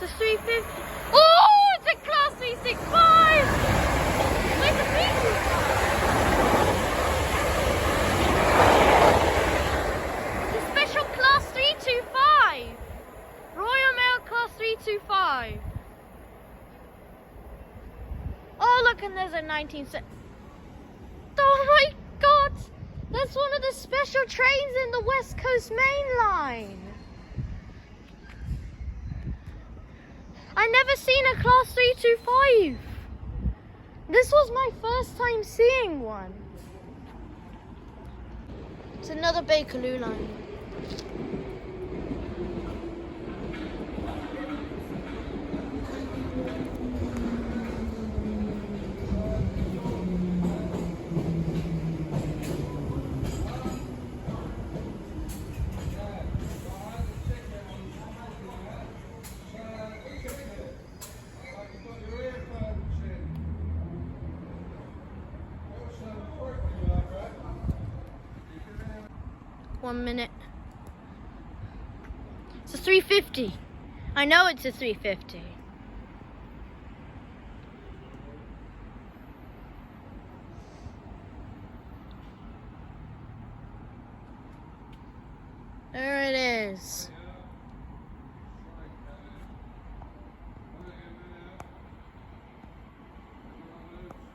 It's a 350. Oh, it's a class 365. Where's the 325? It's a special class 325. Royal Mail class 325. Oh, look, and there's a 1970. Oh my God! That's one of the special trains in the West Coast Main Line. I never seen a class 325. This was my first time seeing one. It's another Bakerloo line. One minute. It's a 350. I know it's a 350. There it is.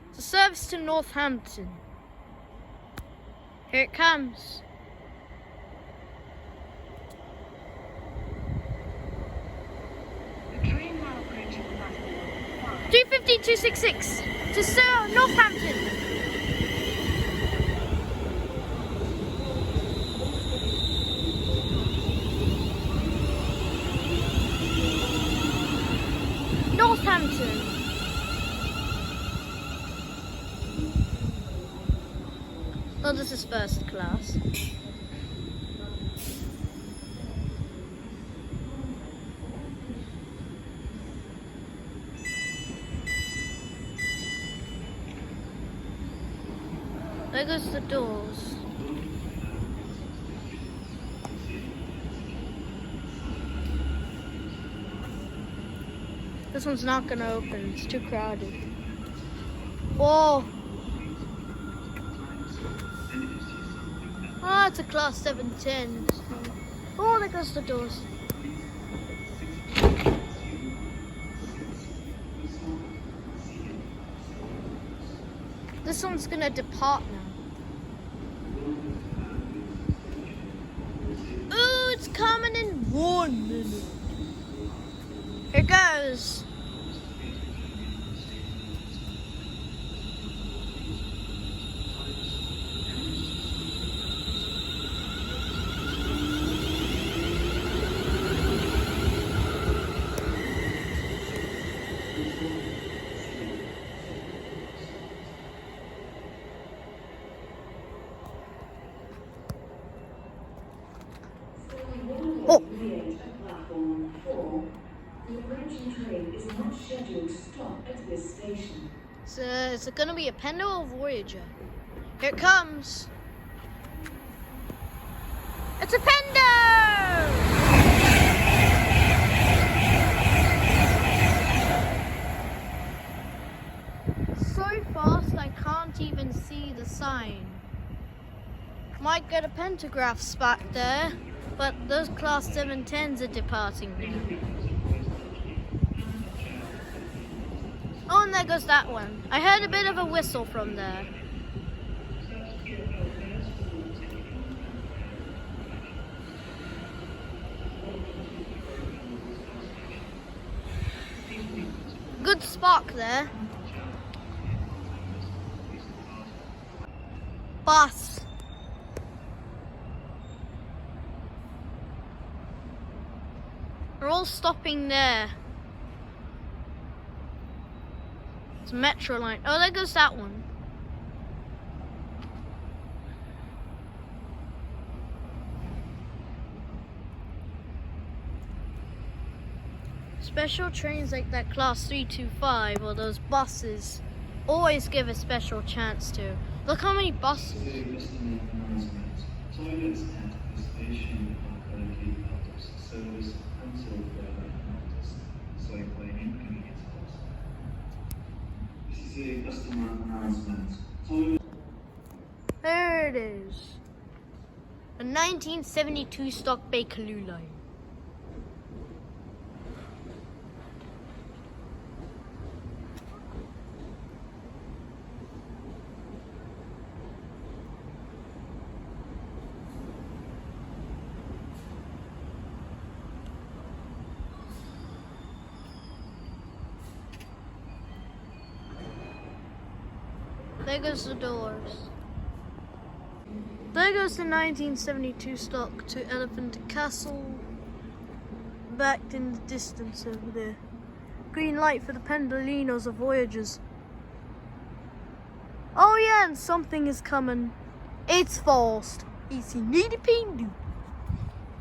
It's a service to Northampton. Here it comes. 250 266 to Northampton. Northampton. Oh, this is first class. There goes the doors. This one's not gonna open, it's too crowded. Whoa! Ah, it's a class 710. Oh, there goes the doors. This one's gonna depart now. Ooh, it's coming in 1 minute. Here goes. Oh. So, is it going to be a Pendo or Voyager? Here it comes. It's a Pendo! So fast I can't even see the sign. Might get a pentagraphs back there, but those class 710s are departing now. Oh, and there goes that one. I heard a bit of a whistle from there. Good spark there. Bus. We're all stopping there. It's a metro line. Oh, there goes that one. Special trains like that class 325 or those buses always give a special chance to. Look how many buses. Toilets at the station are currently out of service until further notice. customer announcement. There it is. A 1972 stock Bakerloo line. There goes the doors. There goes the 1972 stock to Elephant Castle. Back in the distance over there. Green light for the Pendolinos of Voyagers. Oh yeah, and something is coming. It's fast. It's a needy pindu.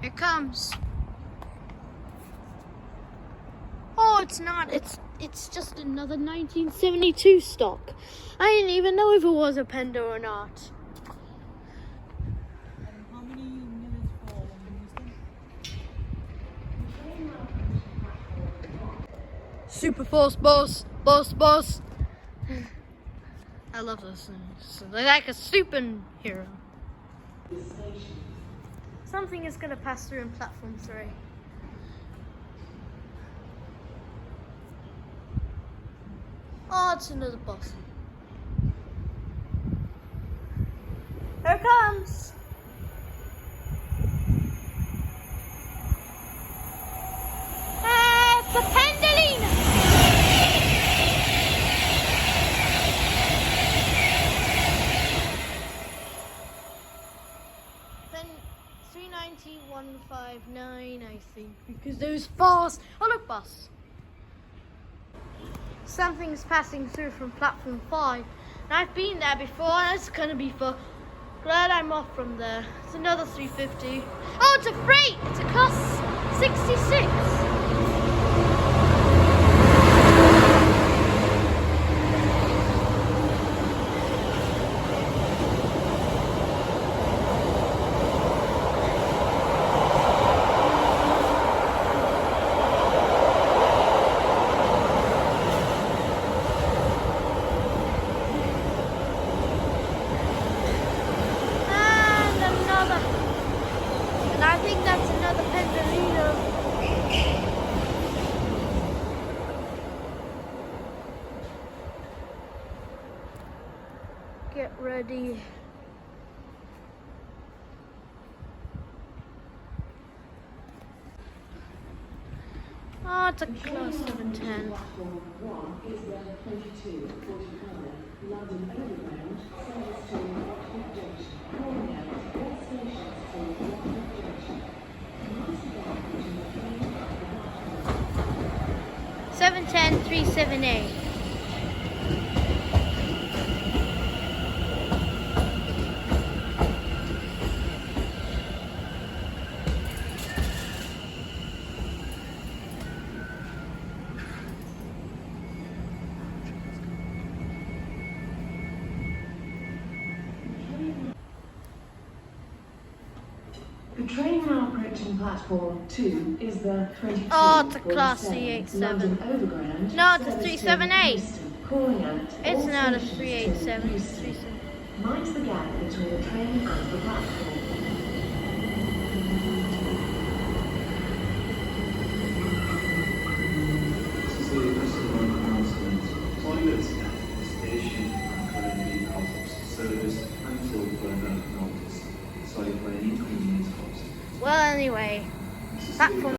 Here it comes. Oh, it's not. It's just another 1972 stock. I didn't even know if it was a Pendo or not. How many minutes for Wealdstone? Super fast, boss. I love those things. They're like a superhero. Something is going to pass through in platform 3. Oh, it's another bus. Here it comes. It's a Pendolino. Then 39159, I think, because those fast. Oh, look, bus. Something's passing through from platform 5. And I've been there before, and it's gonna be fun. Glad I'm off from there. It's another 350. Oh, it's a freight! It's a class 66. I think that's another Pendolino. Get ready. Oh, it's a class 710. Platform 1 is the 22:45 London Overground service to Watford Junction, calling out all stations to Watford Junction. Once again, putting the train at the platform. 710 378. The train now approaching platform 2 is the 22:47 Oh, it's a class C87. London Overground. No, it's a service to 378. Wealdstone, calling out It's all not a stations to 387. Wealdstone. Mind the gap between the train and the platform. This is a customer announcement. Toilets at the station are currently out of service until further notice. Sorry for any inconvenience caused. Well, anyway, platform